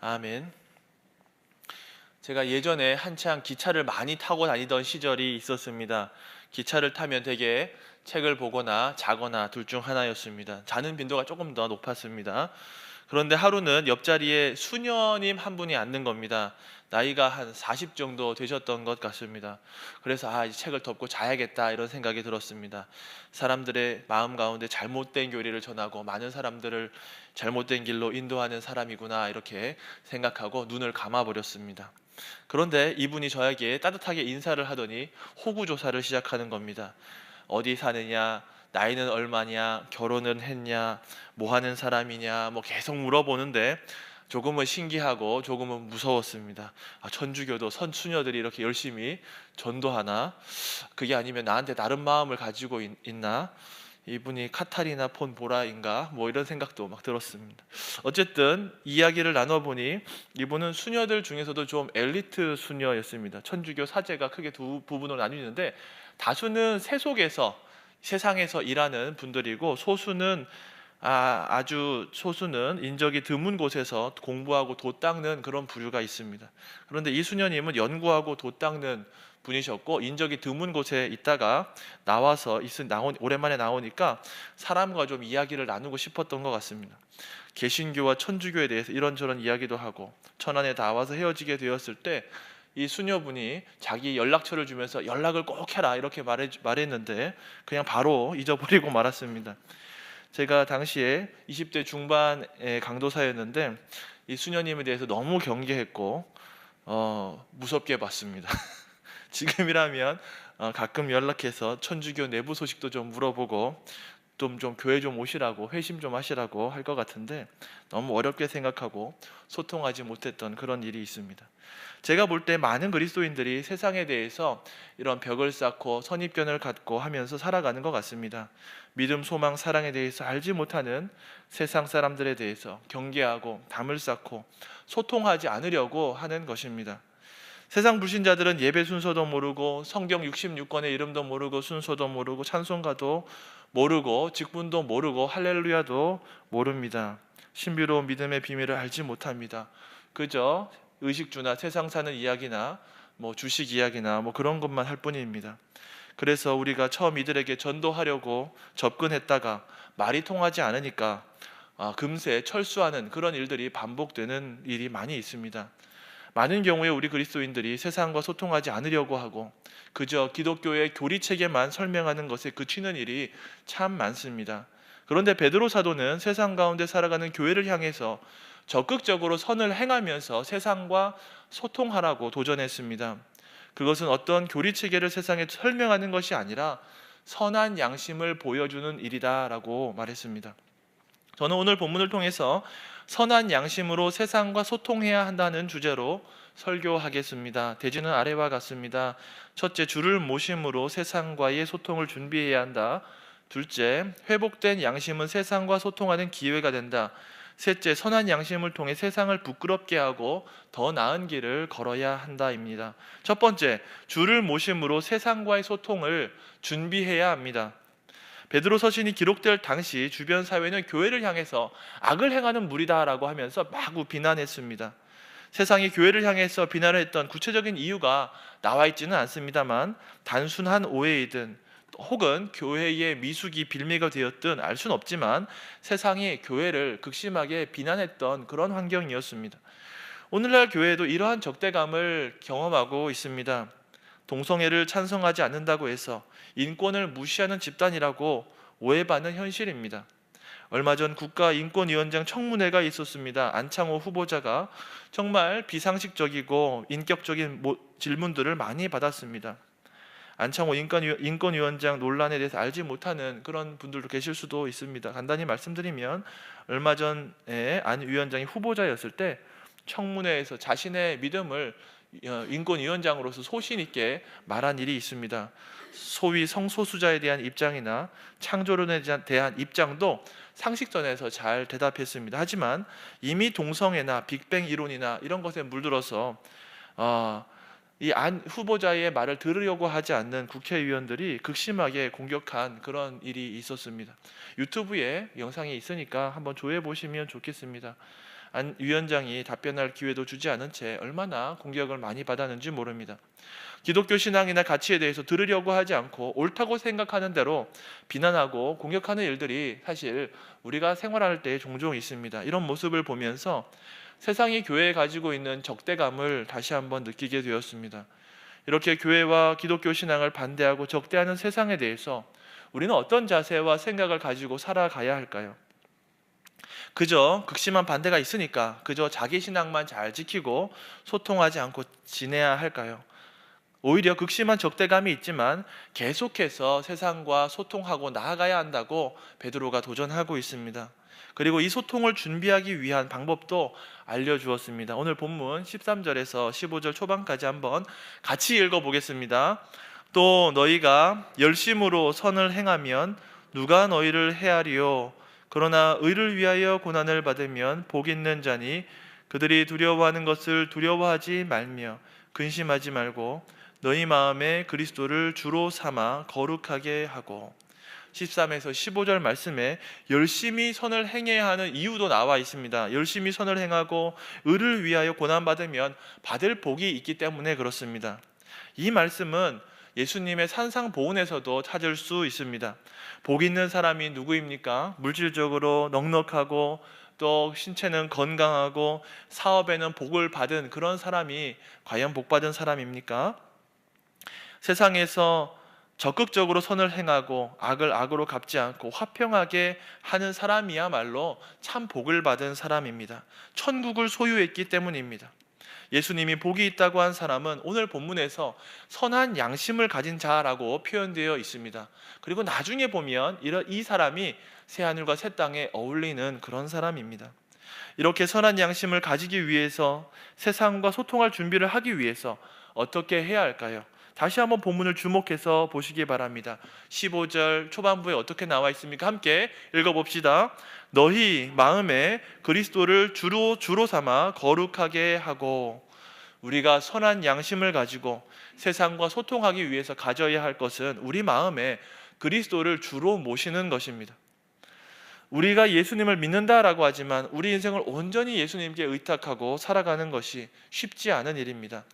아멘. 제가 예전에 한창 기차를 많이 타고 다니던 시절이 있었습니다. 기차를 타면 되게 책을 보거나 자거나 둘 중 하나였습니다. 자는 빈도가 조금 더 높았습니다. 그런데 하루는 옆자리에 수녀님 한 분이 앉는 겁니다. 나이가 한 40 정도 되셨던 것 같습니다. 그래서 이 책을 덮고 자야겠다 이런 생각이 들었습니다. 사람들의 마음 가운데 잘못된 교리를 전하고 많은 사람들을 잘못된 길로 인도하는 사람이구나 이렇게 생각하고 눈을 감아 버렸습니다. 그런데 이분이 저에게 따뜻하게 인사를 하더니 호구 조사를 시작하는 겁니다. 어디 사느냐, 나이는 얼마냐, 결혼은 했냐, 뭐 하는 사람이냐, 뭐 계속 물어보는데 조금은 신기하고 조금은 무서웠습니다. 천주교도 선수녀들이 이렇게 열심히 전도하나? 그게 아니면 나한테 다른 마음을 가지고 있나? 이분이 카타리나 폰 보라인가? 뭐 이런 생각도 막 들었습니다. 어쨌든 이야기를 나눠보니 이분은 수녀들 중에서도 좀 엘리트 수녀였습니다. 천주교 사제가 크게 두 부분으로 나뉘는데 다수는 세속에서 세상에서 일하는 분들이고 아주 소수는 인적이 드문 곳에서 공부하고 돛 닦는 그런 부류가 있습니다. 그런데 이 수녀님은 연구하고 돛 닦는 분이셨고 인적이 드문 곳에 있다가 오랜만에 나오니까 사람과 좀 이야기를 나누고 싶었던 것 같습니다. 개신교와 천주교에 대해서 이런저런 이야기도 하고 천안에 나와서 헤어지게 되었을 때 이 수녀분이 자기 연락처를 주면서 연락을 꼭 해라 이렇게 말했는데 그냥 바로 잊어버리고 말았습니다. 제가 당시에 20대 중반의 강도사였는데 이 수녀님에 대해서 너무 경계했고 무섭게 봤습니다. 지금이라면 가끔 연락해서 천주교 내부 소식도 좀 물어보고 좀 교회 좀 오시라고 회심 좀 하시라고 할 것 같은데 너무 어렵게 생각하고 소통하지 못했던 그런 일이 있습니다. 제가 볼 때 많은 그리스도인들이 세상에 대해서 이런 벽을 쌓고 선입견을 갖고 하면서 살아가는 것 같습니다. 믿음, 소망, 사랑에 대해서 알지 못하는 세상 사람들에 대해서 경계하고 담을 쌓고 소통하지 않으려고 하는 것입니다. 세상 불신자들은 예배 순서도 모르고 성경 66권의 이름도 모르고 순서도 모르고 찬송가도 모르고 직분도 모르고 할렐루야도 모릅니다. 신비로운 믿음의 비밀을 알지 못합니다. 그저 의식주나 세상 사는 이야기나 뭐 주식 이야기나 뭐 그런 것만 할 뿐입니다. 그래서 우리가 처음 이들에게 전도하려고 접근했다가 말이 통하지 않으니까 금세 철수하는 그런 일들이 반복되는 일이 많이 있습니다. 많은 경우에 우리 그리스도인들이 세상과 소통하지 않으려고 하고 그저 기독교의 교리체계만 설명하는 것에 그치는 일이 참 많습니다. 그런데 베드로 사도는 세상 가운데 살아가는 교회를 향해서 적극적으로 선을 행하면서 세상과 소통하라고 도전했습니다. 그것은 어떤 교리체계를 세상에 설명하는 것이 아니라 선한 양심을 보여주는 일이다라고 말했습니다. 저는 오늘 본문을 통해서 선한 양심으로 세상과 소통해야 한다는 주제로 설교하겠습니다. 대지는 아래와 같습니다. 첫째, 주를 모심으로 세상과의 소통을 준비해야 한다. 둘째, 회복된 양심은 세상과 소통하는 기회가 된다. 셋째, 선한 양심을 통해 세상을 부끄럽게 하고 더 나은 길을 걸어야 한다입니다. 첫 번째, 주를 모심으로 세상과의 소통을 준비해야 합니다. 베드로 서신이 기록될 당시 주변 사회는 교회를 향해서 악을 행하는 무리다라고 하면서 마구 비난했습니다. 세상이 교회를 향해서 비난을 했던 구체적인 이유가 나와 있지는 않습니다만 단순한 오해이든 혹은 교회의 미숙이 빌미가 되었든 알 수는 없지만 세상이 교회를 극심하게 비난했던 그런 환경이었습니다. 오늘날 교회도 이러한 적대감을 경험하고 있습니다. 동성애를 찬성하지 않는다고 해서 인권을 무시하는 집단이라고 오해받는 현실입니다. 얼마 전 국가인권위원장 청문회가 있었습니다. 안창호 후보자가 정말 비상식적이고 인격적인 질문들을 많이 받았습니다. 안창호 인권위원장 논란에 대해서 알지 못하는 그런 분들도 계실 수도 있습니다. 간단히 말씀드리면 얼마 전에 안 위원장이 후보자였을 때 청문회에서 자신의 믿음을 인권위원장으로서 소신 있게 말한 일이 있습니다. 소위 성소수자에 대한 입장이나 창조론에 대한 입장도 상식선에서 잘 대답했습니다. 하지만 이미 동성애나 빅뱅 이론이나 이런 것에 물들어서 이 안 후보자의 말을 들으려고 하지 않는 국회의원들이 극심하게 공격한 그런 일이 있었습니다. 유튜브에 영상이 있으니까 한번 조회해 보시면 좋겠습니다. 안 위원장이 답변할 기회도 주지 않은 채 얼마나 공격을 많이 받았는지 모릅니다. 기독교 신앙이나 가치에 대해서 들으려고 하지 않고 옳다고 생각하는 대로 비난하고 공격하는 일들이 사실 우리가 생활할 때 종종 있습니다. 이런 모습을 보면서 세상이 교회에 가지고 있는 적대감을 다시 한번 느끼게 되었습니다. 이렇게 교회와 기독교 신앙을 반대하고 적대하는 세상에 대해서 우리는 어떤 자세와 생각을 가지고 살아가야 할까요? 그저 극심한 반대가 있으니까 그저 자기 신앙만 잘 지키고 소통하지 않고 지내야 할까요? 오히려 극심한 적대감이 있지만 계속해서 세상과 소통하고 나아가야 한다고 베드로가 도전하고 있습니다. 그리고 이 소통을 준비하기 위한 방법도 알려주었습니다. 오늘 본문 13절에서 15절 초반까지 한번 같이 읽어보겠습니다. 또 너희가 열심으로 선을 행하면 누가 너희를 해하리요? 그러나 의를 위하여 고난을 받으면 복 있는 자니 그들이 두려워하는 것을 두려워하지 말며 근심하지 말고 너희 마음에 그리스도를 주로 삼아 거룩하게 하고 13에서 15절 말씀에 열심히 선을 행해야 하는 이유도 나와 있습니다. 열심히 선을 행하고 의를 위하여 고난받으면 받을 복이 있기 때문에 그렇습니다. 이 말씀은 예수님의 산상보훈에서도 찾을 수 있습니다. 복 있는 사람이 누구입니까? 물질적으로 넉넉하고 또 신체는 건강하고 사업에는 복을 받은 그런 사람이 과연 복받은 사람입니까? 세상에서 적극적으로 선을 행하고 악을 악으로 갚지 않고 화평하게 하는 사람이야말로 참 복을 받은 사람입니다. 천국을 소유했기 때문입니다. 예수님이 복이 있다고 한 사람은 오늘 본문에서 선한 양심을 가진 자라고 표현되어 있습니다. 그리고 나중에 보면 이 사람이 새하늘과 새 땅에 어울리는 그런 사람입니다. 이렇게 선한 양심을 가지기 위해서 세상과 소통할 준비를 하기 위해서 어떻게 해야 할까요? 다시 한번 본문을 주목해서 보시기 바랍니다. 15절 초반부에 어떻게 나와 있습니까? 함께 읽어봅시다. 너희 마음에 그리스도를 주로 삼아 거룩하게 하고. 우리가 선한 양심을 가지고 세상과 소통하기 위해서 가져야 할 것은 우리 마음에 그리스도를 주로 모시는 것입니다. 우리가 예수님을 믿는다라고 하지만 우리 인생을 온전히 예수님께 의탁하고 살아가는 것이 쉽지 않은 일입니다.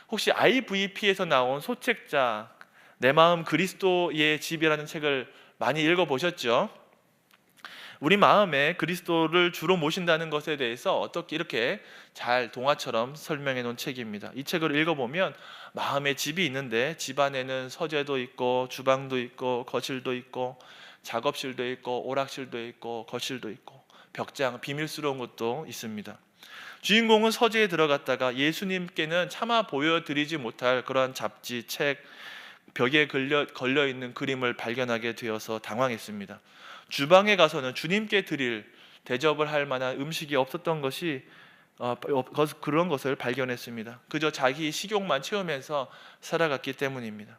혹시 IVP에서 나온 소책자 내 마음 그리스도의 집이라는 책을 많이 읽어보셨죠? 우리 마음에 그리스도를 주로 모신다는 것에 대해서 어떻게 이렇게 잘 동화처럼 설명해 놓은 책입니다. 이 책을 읽어보면 마음에 집이 있는데 집 안에는 서재도 있고 주방도 있고 거실도 있고 작업실도 있고 오락실도 있고 거실도 있고 벽장 비밀스러운 것도 있습니다. 주인공은 서재에 들어갔다가 예수님께는 차마 보여드리지 못할 그러한 잡지, 책, 벽에 걸려있는 그림을 발견하게 되어서 당황했습니다. 주방에 가서는 주님께 드릴 대접을 할 만한 음식이 없었던 것이 그런 것을 발견했습니다. 그저 자기 식욕만 채우면서 살아갔기 때문입니다.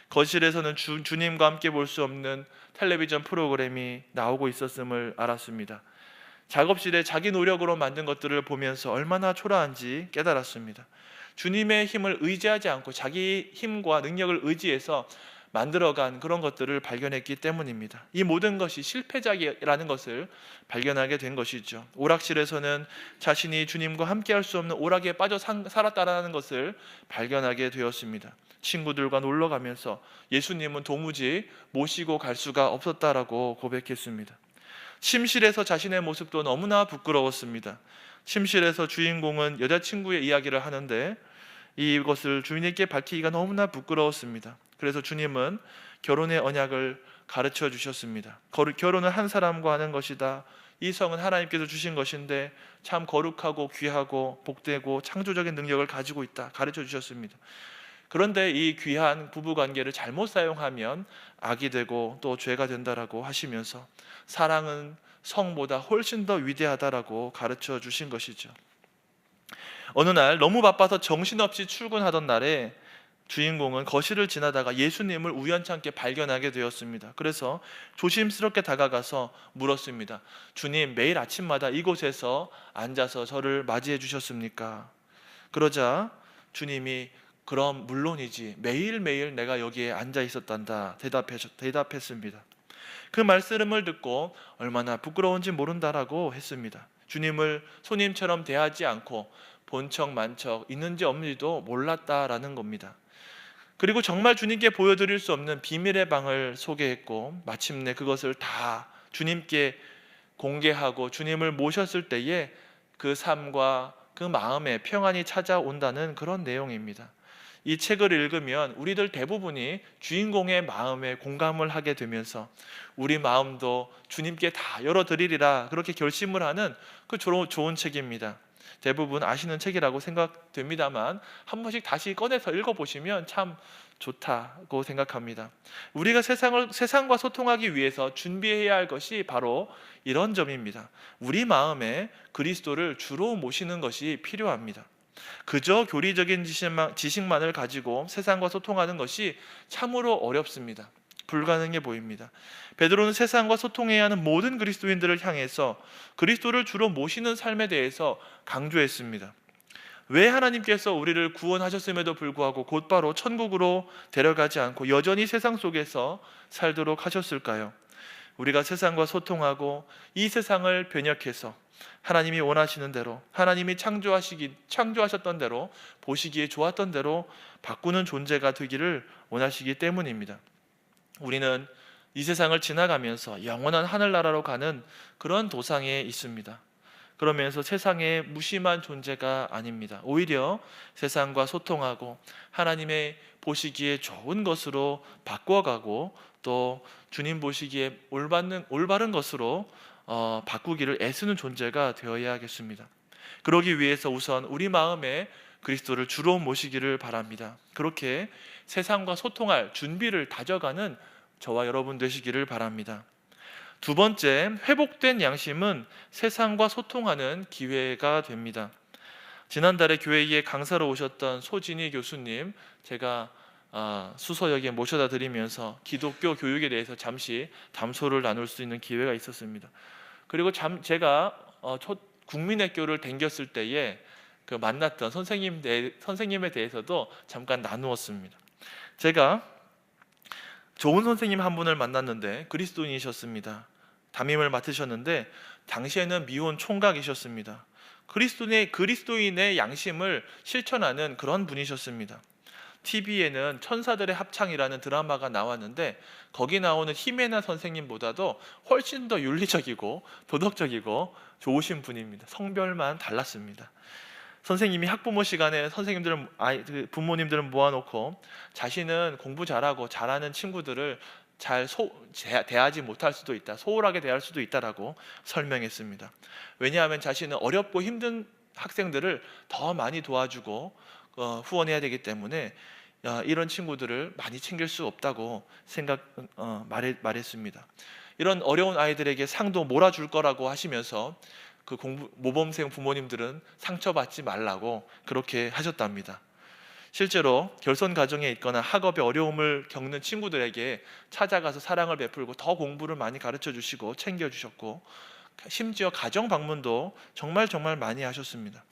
거실에서는 주님과 함께 볼 수 없는 텔레비전 프로그램이 나오고 있었음을 알았습니다. 작업실에 자기 노력으로 만든 것들을 보면서 얼마나 초라한지 깨달았습니다. 주님의 힘을 의지하지 않고 자기 힘과 능력을 의지해서 만들어간 그런 것들을 발견했기 때문입니다. 이 모든 것이 실패작이라는 것을 발견하게 된 것이죠. 오락실에서는 자신이 주님과 함께 할 수 없는 오락에 빠져 살았다는 것을 발견하게 되었습니다. 친구들과 놀러 가면서 예수님은 도무지 모시고 갈 수가 없었다라고 고백했습니다. 침실에서 자신의 모습도 너무나 부끄러웠습니다. 침실에서 주인공은 여자친구의 이야기를 하는데 이것을 주인에게 밝히기가 너무나 부끄러웠습니다. 그래서 주님은 결혼의 언약을 가르쳐 주셨습니다. 결혼은 한 사람과 하는 것이다. 이 성은 하나님께서 주신 것인데 참 거룩하고 귀하고 복되고 창조적인 능력을 가지고 있다. 가르쳐 주셨습니다. 그런데 이 귀한 부부관계를 잘못 사용하면 악이 되고 또 죄가 된다라고 하시면서 사랑은 성보다 훨씬 더 위대하다라고 가르쳐 주신 것이죠. 어느 날 너무 바빠서 정신없이 출근하던 날에 주인공은 거실을 지나다가 예수님을 우연찮게 발견하게 되었습니다. 그래서 조심스럽게 다가가서 물었습니다. 주님, 매일 아침마다 이곳에서 앉아서 저를 맞이해 주셨습니까? 그러자 주님이 그럼 물론이지, 매일매일 내가 여기에 앉아 있었단다 대답했습니다. 그 말씀을 듣고 얼마나 부끄러운지 모른다라고 했습니다. 주님을 손님처럼 대하지 않고 본척 만척 있는지 없는지도 몰랐다라는 겁니다. 그리고 정말 주님께 보여드릴 수 없는 비밀의 방을 소개했고 마침내 그것을 다 주님께 공개하고 주님을 모셨을 때에 그 삶과 그 마음에 평안이 찾아온다는 그런 내용입니다. 이 책을 읽으면 우리들 대부분이 주인공의 마음에 공감을 하게 되면서 우리 마음도 주님께 다 열어드리리라 그렇게 결심을 하는 그 좋은 책입니다. 대부분 아시는 책이라고 생각됩니다만 한 번씩 다시 꺼내서 읽어보시면 참 좋다고 생각합니다. 우리가 세상과 소통하기 위해서 준비해야 할 것이 바로 이런 점입니다. 우리 마음에 그리스도를 주로 모시는 것이 필요합니다. 그저 교리적인 지식만을 가지고 세상과 소통하는 것이 참으로 어렵습니다. 불가능해 보입니다. 베드로는 세상과 소통해야 하는 모든 그리스도인들을 향해서 그리스도를 주로 모시는 삶에 대해서 강조했습니다. 왜 하나님께서 우리를 구원하셨음에도 불구하고 곧바로 천국으로 데려가지 않고 여전히 세상 속에서 살도록 하셨을까요? 우리가 세상과 소통하고 이 세상을 변혁해서 하나님이 원하시는 대로, 하나님이 창조하셨던 대로, 보시기에 좋았던 대로 바꾸는 존재가 되기를 원하시기 때문입니다. 우리는 이 세상을 지나가면서 영원한 하늘나라로 가는 그런 도상에 있습니다. 그러면서 세상의 무심한 존재가 아닙니다. 오히려 세상과 소통하고 하나님의 보시기에 좋은 것으로 바꿔가고 또 주님 보시기에 올바른 것으로 바꾸기를 애쓰는 존재가 되어야겠습니다. 그러기 위해서 우선 우리 마음에 그리스도를 주로 모시기를 바랍니다. 그렇게 세상과 소통할 준비를 다져가는 저와 여러분 되시기를 바랍니다. 두 번째, 회복된 양심은 세상과 소통하는 기회가 됩니다. 지난달에 교회에 강사로 오셨던 소진희 교수님, 제가 수서역에 모셔다 드리면서 기독교 교육에 대해서 잠시 담소를 나눌 수 있는 기회가 있었습니다. 그리고 제가 국민학교를 다녔을 때에 그 만났던 선생님에 대해서도 잠깐 나누었습니다. 제가 좋은 선생님 한 분을 만났는데 그리스도인이셨습니다. 담임을 맡으셨는데 당시에는 미혼 총각이셨습니다. 그리스도인의 양심을 실천하는 그런 분이셨습니다. TV에는 천사들의 합창이라는 드라마가 나왔는데 거기 나오는 히메나 선생님보다도 훨씬 더 윤리적이고 도덕적이고 좋으신 분입니다. 성별만 달랐습니다. 선생님이 학부모 시간에 부모님들을 모아놓고 자신은 공부 잘하고 잘하는 친구들을 잘 대하지 못할 수도 있다, 소홀하게 대할 수도 있다라고 설명했습니다. 왜냐하면 자신은 어렵고 힘든 학생들을 더 많이 도와주고 후원해야 되기 때문에 이런 친구들을 많이 챙길 수 없다고 말했습니다. 이런 어려운 아이들에게 상도 몰아줄 거라고 하시면서 그 모범생 부모님들은 상처받지 말라고 그렇게 하셨답니다. 실제로 결손 가정에 있거나 학업에 어려움을 겪는 친구들에게 찾아가서 사랑을 베풀고 더 공부를 많이 가르쳐 주시고 챙겨 주셨고 심지어 가정 방문도 정말 많이 하셨습니다.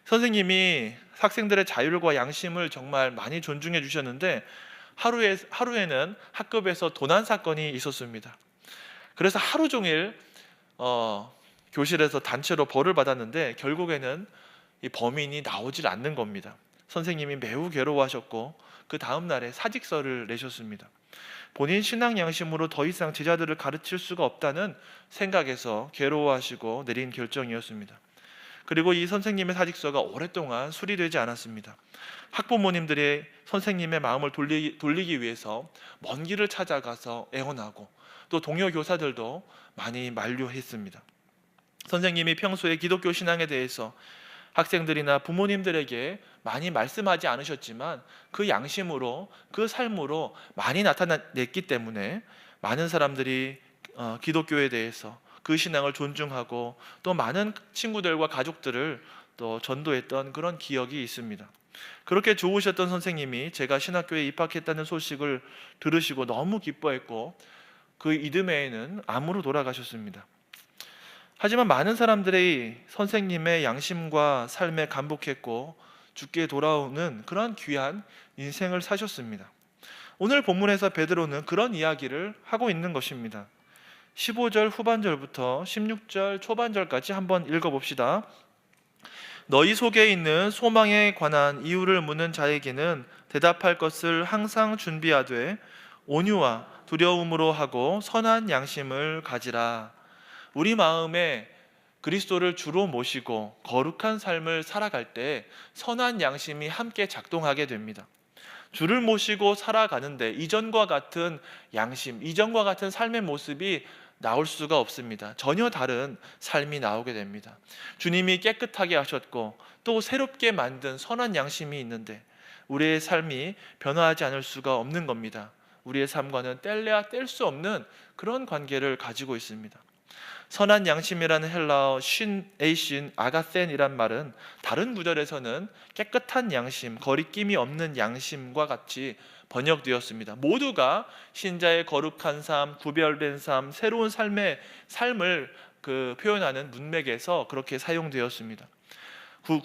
선생님이 학생들의 자율과 양심을 정말 많이 존중해 주셨는데 하루에는 학급에서 도난 사건이 있었습니다. 그래서 하루 종일 교실에서 단체로 벌을 받았는데 결국에는 이 범인이 나오질 않는 겁니다. 선생님이 매우 괴로워하셨고 그 다음 날에 사직서를 내셨습니다. 본인 신앙 양심으로 더 이상 제자들을 가르칠 수가 없다는 생각에서 괴로워하시고 내린 결정이었습니다. 그리고 이 선생님의 사직서가 오랫동안 수리되지 않았습니다. 학부모님들이 선생님의 마음을 돌리기 위해서 먼 길을 찾아가서 애원하고 또 동료 교사들도 많이 만류했습니다. 선생님이 평소에 기독교 신앙에 대해서 학생들이나 부모님들에게 많이 말씀하지 않으셨지만 그 양심으로 그 삶으로 많이 나타냈기 때문에 많은 사람들이 기독교에 대해서 그 신앙을 존중하고 또 많은 친구들과 가족들을 또 전도했던 그런 기억이 있습니다. 그렇게 좋으셨던 선생님이 제가 신학교에 입학했다는 소식을 들으시고 너무 기뻐했고 그 이듬해에는 암으로 돌아가셨습니다. 하지만 많은 사람들이 선생님의 양심과 삶에 감복했고 죽게 돌아오는 그런 귀한 인생을 사셨습니다. 오늘 본문에서 베드로는 그런 이야기를 하고 있는 것입니다. 15절 후반절부터 16절 초반절까지 한번 읽어봅시다. 너희 속에 있는 소망에 관한 이유를 묻는 자에게는 대답할 것을 항상 준비하되 온유와 두려움으로 하고 선한 양심을 가지라. 우리 마음에 그리스도를 주로 모시고 거룩한 삶을 살아갈 때 선한 양심이 함께 작동하게 됩니다. 주를 모시고 살아가는데 이전과 같은 양심, 이전과 같은 삶의 모습이 나올 수가 없습니다. 전혀 다른 삶이 나오게 됩니다. 주님이 깨끗하게 하셨고 또 새롭게 만든 선한 양심이 있는데 우리의 삶이 변화하지 않을 수가 없는 겁니다. 우리의 삶과는 뗄래야 뗄 수 없는 그런 관계를 가지고 있습니다. 선한 양심이라는 헬라어 에이신 아가센이란 말은 다른 구절에서는 깨끗한 양심, 거리낌이 없는 양심과 같이 번역되었습니다. 모두가 신자의 거룩한 삶, 구별된 삶, 새로운 삶을 표현하는 문맥에서 그렇게 사용되었습니다.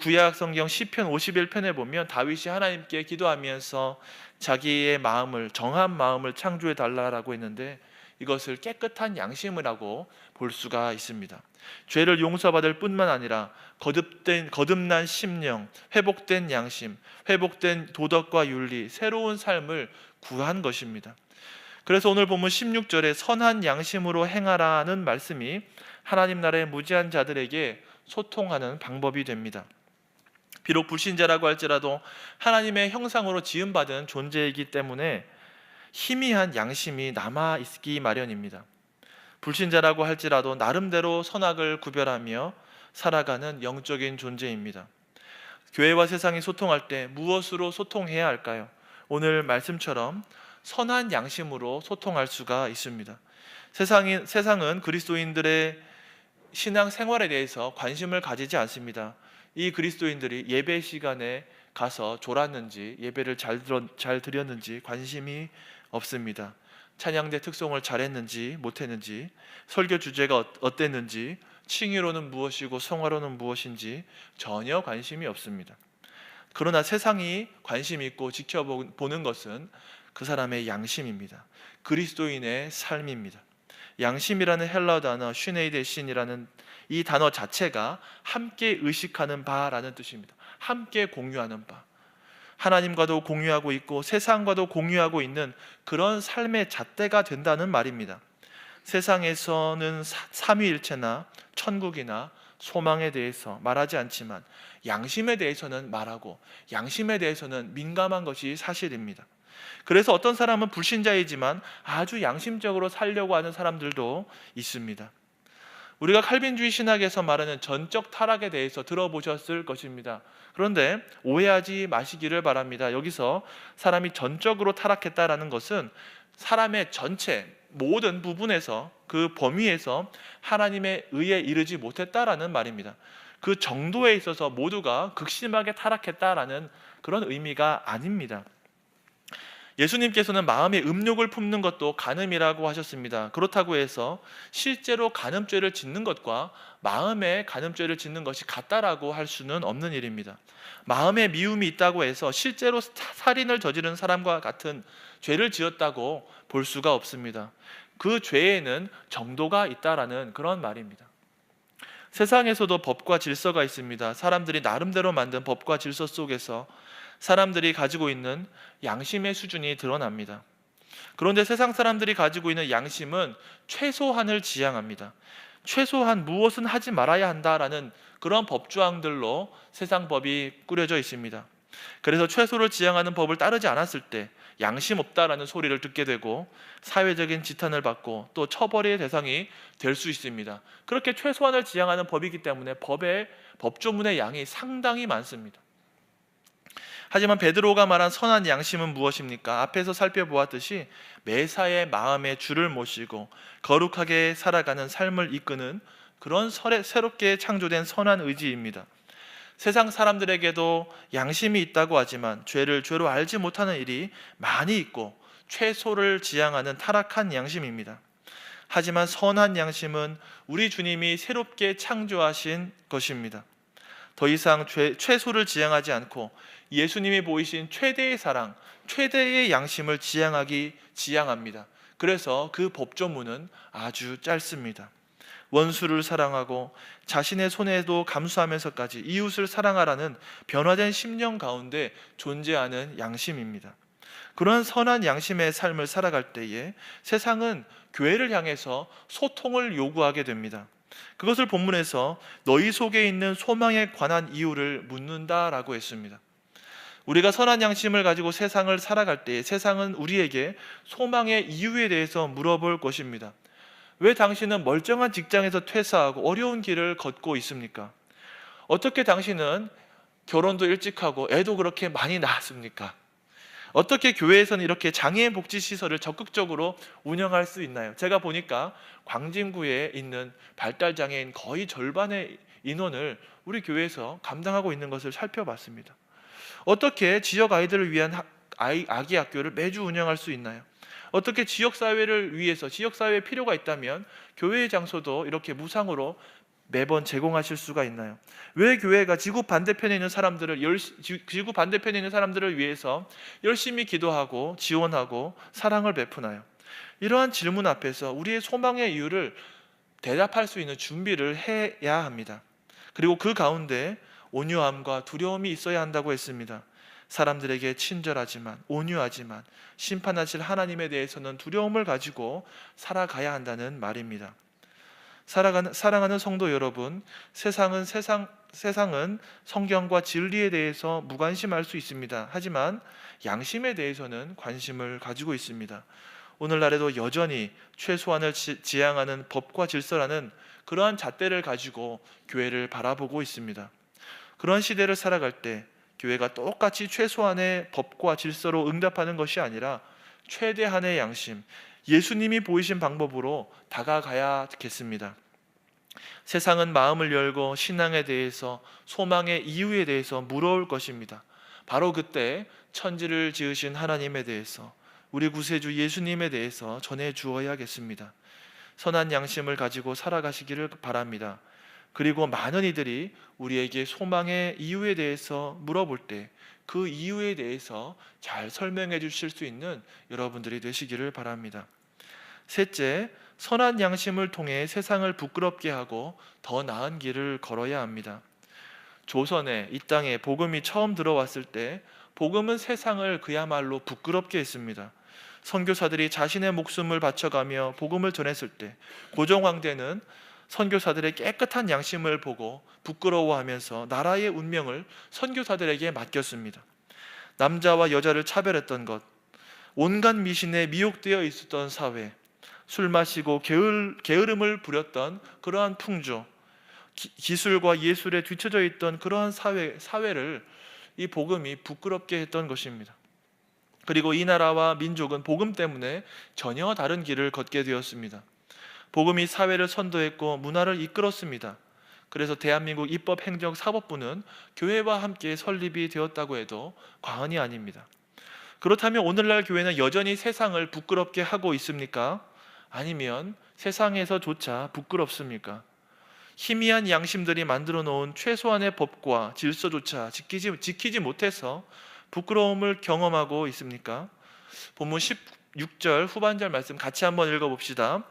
구약 성경 시편 51편에 보면 다윗이 하나님께 기도하면서 자기의 마음을, 정한 마음을 창조해 달라고 했는데 이것을 깨끗한 양심이라고 볼 수가 있습니다. 죄를 용서받을 뿐만 아니라 거듭난 심령, 회복된 양심, 회복된 도덕과 윤리, 새로운 삶을 구한 것입니다. 그래서 오늘 본문 16절에 선한 양심으로 행하라는 말씀이 하나님 나라의 무지한 자들에게 소통하는 방법이 됩니다. 비록 불신자라고 할지라도 하나님의 형상으로 지음받은 존재이기 때문에 희미한 양심이 남아있기 마련입니다. 불신자라고 할지라도 나름대로 선악을 구별하며 살아가는 영적인 존재입니다. 교회와 세상이 소통할 때 무엇으로 소통해야 할까요? 오늘 말씀처럼 선한 양심으로 소통할 수가 있습니다. 세상은 그리스도인들의 신앙 생활에 대해서 관심을 가지지 않습니다. 이 그리스도인들이 예배 시간에 가서 졸았는지, 예배를 잘 드렸는지 관심이 없습니다. 찬양대 특송을 잘했는지 못했는지, 설교 주제가 어땠는지, 칭의로는 무엇이고 성화로는 무엇인지 전혀 관심이 없습니다. 그러나 세상이 관심 있고 지켜보는 것은 그 사람의 양심입니다. 그리스도인의 삶입니다. 양심이라는 헬라어 단어 슈네이데신이라는 이 단어 자체가 함께 의식하는 바라는 뜻입니다. 함께 공유하는 바. 하나님과도 공유하고 있고 세상과도 공유하고 있는 그런 삶의 잣대가 된다는 말입니다. 세상에서는 삼위일체나 천국이나 소망에 대해서 말하지 않지만 양심에 대해서는 말하고 양심에 대해서는 민감한 것이 사실입니다. 그래서 어떤 사람은 불신자이지만 아주 양심적으로 살려고 하는 사람들도 있습니다. 우리가 칼빈주의 신학에서 말하는 전적 타락에 대해서 들어보셨을 것입니다. 그런데 오해하지 마시기를 바랍니다. 여기서 사람이 전적으로 타락했다라는 것은 사람의 전체 모든 부분에서 그 범위에서 하나님의 의에 이르지 못했다라는 말입니다. 그 정도에 있어서 모두가 극심하게 타락했다라는 그런 의미가 아닙니다. 예수님께서는 마음의 음욕을 품는 것도 간음이라고 하셨습니다. 그렇다고 해서 실제로 간음죄를 짓는 것과 마음의 간음죄를 짓는 것이 같다라고 할 수는 없는 일입니다. 마음에 미움이 있다고 해서 실제로 살인을 저지른 사람과 같은 죄를 지었다고 볼 수가 없습니다. 그 죄에는 정도가 있다라는 그런 말입니다. 세상에서도 법과 질서가 있습니다. 사람들이 나름대로 만든 법과 질서 속에서 사람들이 가지고 있는 양심의 수준이 드러납니다. 그런데 세상 사람들이 가지고 있는 양심은 최소한을 지향합니다. 최소한 무엇은 하지 말아야 한다라는 그런 법조항들로 세상 법이 꾸려져 있습니다. 그래서 최소를 지향하는 법을 따르지 않았을 때 양심 없다라는 소리를 듣게 되고 사회적인 지탄을 받고 또 처벌의 대상이 될 수 있습니다. 그렇게 최소한을 지향하는 법이기 때문에 법조문의 양이 상당히 많습니다. 하지만 베드로가 말한 선한 양심은 무엇입니까? 앞에서 살펴보았듯이 매사에 마음의 주를 모시고 거룩하게 살아가는 삶을 이끄는 그런 새롭게 창조된 선한 의지입니다. 세상 사람들에게도 양심이 있다고 하지만 죄를 죄로 알지 못하는 일이 많이 있고 최소를 지향하는 타락한 양심입니다. 하지만 선한 양심은 우리 주님이 새롭게 창조하신 것입니다. 더 이상 최소를 지향하지 않고 예수님이 보이신 최대의 사랑, 최대의 양심을 지향합니다. 그래서 그 법조문은 아주 짧습니다. 원수를 사랑하고 자신의 손해도 감수하면서까지 이웃을 사랑하라는 변화된 심령 가운데 존재하는 양심입니다. 그런 선한 양심의 삶을 살아갈 때에 세상은 교회를 향해서 소통을 요구하게 됩니다. 그것을 본문에서 너희 속에 있는 소망에 관한 이유를 묻는다라고 했습니다. 우리가 선한 양심을 가지고 세상을 살아갈 때 세상은 우리에게 소망의 이유에 대해서 물어볼 것입니다. 왜 당신은 멀쩡한 직장에서 퇴사하고 어려운 길을 걷고 있습니까? 어떻게 당신은 결혼도 일찍 하고 애도 그렇게 많이 낳았습니까? 어떻게 교회에서는 이렇게 장애인 복지시설을 적극적으로 운영할 수 있나요? 제가 보니까 광진구에 있는 발달장애인 거의 절반의 인원을 우리 교회에서 감당하고 있는 것을 살펴봤습니다. 어떻게 지역 아이들을 위한 아기 학교를 매주 운영할 수 있나요? 어떻게 지역사회를 위해서 지역사회에 필요가 있다면 교회의 장소도 이렇게 무상으로 매번 제공하실 수가 있나요? 왜 교회가 지구 반대편에 있는 사람들을 위해서 열심히 기도하고 지원하고 사랑을 베푸나요? 이러한 질문 앞에서 우리의 소망의 이유를 대답할 수 있는 준비를 해야 합니다. 그리고 그 가운데 온유함과 두려움이 있어야 한다고 했습니다. 사람들에게 친절하지만 온유하지만 심판하실 하나님에 대해서는 두려움을 가지고 살아가야 한다는 말입니다. 사랑하는 성도 여러분, 세상은 성경과 진리에 대해서 무관심할 수 있습니다. 하지만 양심에 대해서는 관심을 가지고 있습니다. 오늘날에도 여전히 최소한을 지향하는 법과 질서라는 그러한 잣대를 가지고 교회를 바라보고 있습니다. 그런 시대를 살아갈 때 교회가 똑같이 최소한의 법과 질서로 응답하는 것이 아니라 최대한의 양심, 예수님이 보이신 방법으로 다가가야겠습니다. 세상은 마음을 열고 신앙에 대해서, 소망의 이유에 대해서 물어올 것입니다. 바로 그때 천지를 지으신 하나님에 대해서, 우리 구세주 예수님에 대해서 전해 주어야겠습니다. 선한 양심을 가지고 살아가시기를 바랍니다. 그리고 많은 이들이 우리에게 소망의 이유에 대해서 물어볼 때 그 이유에 대해서 잘 설명해 주실 수 있는 여러분들이 되시기를 바랍니다. 셋째, 선한 양심을 통해 세상을 부끄럽게 하고 더 나은 길을 걸어야 합니다. 조선에 이 땅에 복음이 처음 들어왔을 때 복음은 세상을 그야말로 부끄럽게 했습니다. 선교사들이 자신의 목숨을 바쳐가며 복음을 전했을 때 고종황제는 선교사들의 깨끗한 양심을 보고 부끄러워하면서 나라의 운명을 선교사들에게 맡겼습니다. 남자와 여자를 차별했던 것, 온갖 미신에 미혹되어 있었던 사회, 술 마시고 게으름을 부렸던 그러한 풍조, 기술과 예술에 뒤처져 있던 그러한 사회를 이 복음이 부끄럽게 했던 것입니다. 그리고 이 나라와 민족은 복음 때문에 전혀 다른 길을 걷게 되었습니다. 복음이 사회를 선도했고 문화를 이끌었습니다. 그래서 대한민국 입법행정사법부는 교회와 함께 설립이 되었다고 해도 과언이 아닙니다. 그렇다면 오늘날 교회는 여전히 세상을 부끄럽게 하고 있습니까? 아니면 세상에서조차 부끄럽습니까? 희미한 양심들이 만들어 놓은 최소한의 법과 질서조차 지키지 못해서 부끄러움을 경험하고 있습니까? 본문 16절 후반절 말씀 같이 한번 읽어봅시다.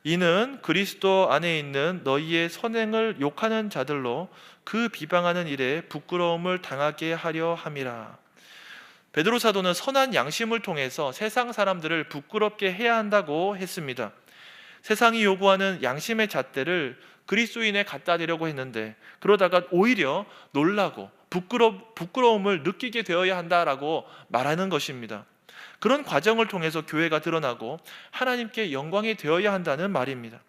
이는 그리스도 안에 있는 너희의 선행을 욕하는 자들로 그 비방하는 일에 부끄러움을 당하게 하려 함이라. 베드로 사도는 선한 양심을 통해서 세상 사람들을 부끄럽게 해야 한다고 했습니다. 세상이 요구하는 양심의 잣대를 그리스도인에 갖다 대려고 했는데 그러다가 오히려 놀라고 부끄러움을 느끼게 되어야 한다라고 말하는 것입니다. 그런 과정을 통해서 교회가 드러나고 하나님께 영광이 되어야 한다는 말입니다.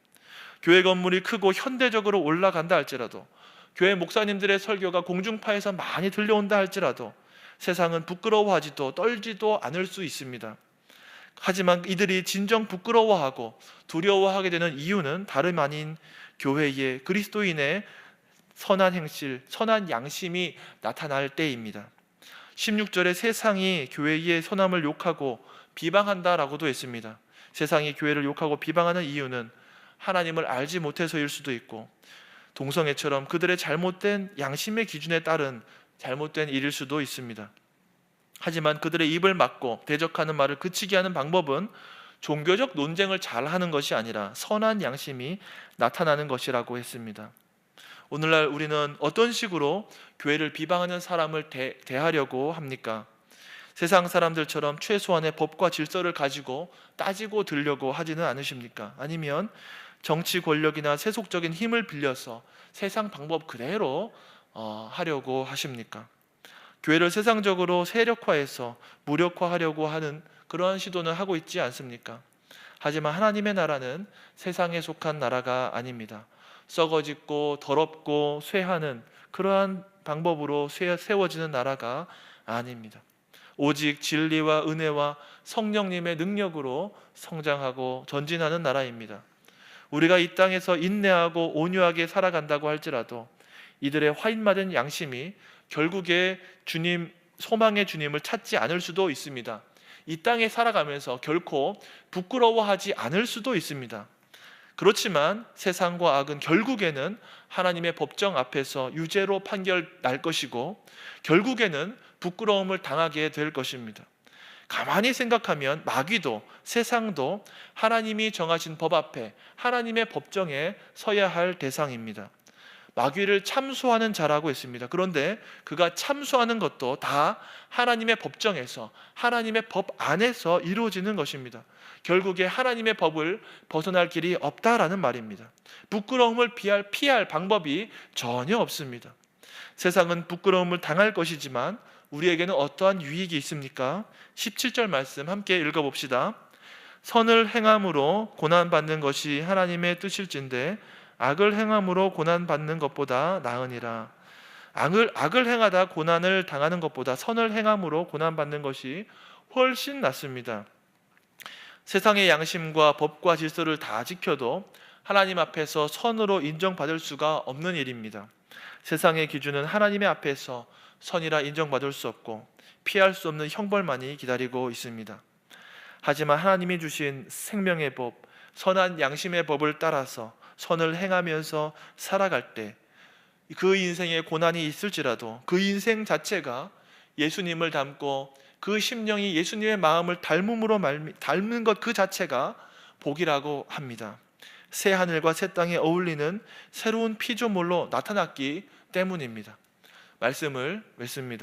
교회 건물이 크고 현대적으로 올라간다 할지라도, 교회 목사님들의 설교가 공중파에서 많이 들려온다 할지라도 세상은 부끄러워하지도 떨지도 않을 수 있습니다. 하지만 이들이 진정 부끄러워하고 두려워하게 되는 이유는 다름 아닌 교회의 그리스도인의 선한 행실, 선한 양심이 나타날 때입니다. 16절에 세상이 교회의 선함을 욕하고 비방한다라고도 했습니다. 세상이 교회를 욕하고 비방하는 이유는 하나님을 알지 못해서일 수도 있고 동성애처럼 그들의 잘못된 양심의 기준에 따른 잘못된 일일 수도 있습니다. 하지만 그들의 입을 막고 대적하는 말을 그치게 하는 방법은 종교적 논쟁을 잘 하는 것이 아니라 선한 양심이 나타나는 것이라고 했습니다. 오늘날 우리는 어떤 식으로 교회를 비방하는 사람을 대하려고 합니까? 세상 사람들처럼 최소한의 법과 질서를 가지고 따지고 들려고 하지는 않으십니까? 아니면 정치 권력이나 세속적인 힘을 빌려서 세상 방법 그대로 하려고 하십니까? 교회를 세상적으로 세력화해서 무력화하려고 하는 그러한 시도는 하고 있지 않습니까? 하지만 하나님의 나라는 세상에 속한 나라가 아닙니다. 썩어짓고 더럽고 쇠하는 그러한 방법으로 세워지는 나라가 아닙니다. 오직 진리와 은혜와 성령님의 능력으로 성장하고 전진하는 나라입니다. 우리가 이 땅에서 인내하고 온유하게 살아간다고 할지라도 이들의 화인맞은 양심이 결국에 소망의 주님을 찾지 않을 수도 있습니다. 이 땅에 살아가면서 결코 부끄러워하지 않을 수도 있습니다. 그렇지만 세상과 악은 결국에는 하나님의 법정 앞에서 유죄로 판결 날 것이고 결국에는 부끄러움을 당하게 될 것입니다. 가만히 생각하면 마귀도 세상도 하나님이 정하신 법 앞에 하나님의 법정에 서야 할 대상입니다. 마귀를 참소하는 자라고 했습니다. 그런데 그가 참소하는 것도 다 하나님의 법정에서 하나님의 법 안에서 이루어지는 것입니다. 결국에 하나님의 법을 벗어날 길이 없다라는 말입니다. 부끄러움을 피할 방법이 전혀 없습니다. 세상은 부끄러움을 당할 것이지만 우리에게는 어떠한 유익이 있습니까? 17절 말씀 함께 읽어봅시다. 선을 행함으로 고난받는 것이 하나님의 뜻일진데 악을 행함으로 고난받는 것보다 나으니라. 악을 행하다 고난을 당하는 것보다 선을 행함으로 고난받는 것이 훨씬 낫습니다. 세상의 양심과 법과 질서를 다 지켜도 하나님 앞에서 선으로 인정받을 수가 없는 일입니다. 세상의 기준은 하나님의 앞에서 선이라 인정받을 수 없고 피할 수 없는 형벌만이 기다리고 있습니다. 하지만 하나님이 주신 생명의 법, 선한 양심의 법을 따라서 선을 행하면서 살아갈 때 그 인생에 고난이 있을지라도 그 인생 자체가 예수님을 닮고 그 심령이 예수님의 마음을 닮는 것 그 자체가 복이라고 합니다. 새 하늘과 새 땅에 어울리는 새로운 피조물로 나타났기 때문입니다. 말씀을 맺습니다.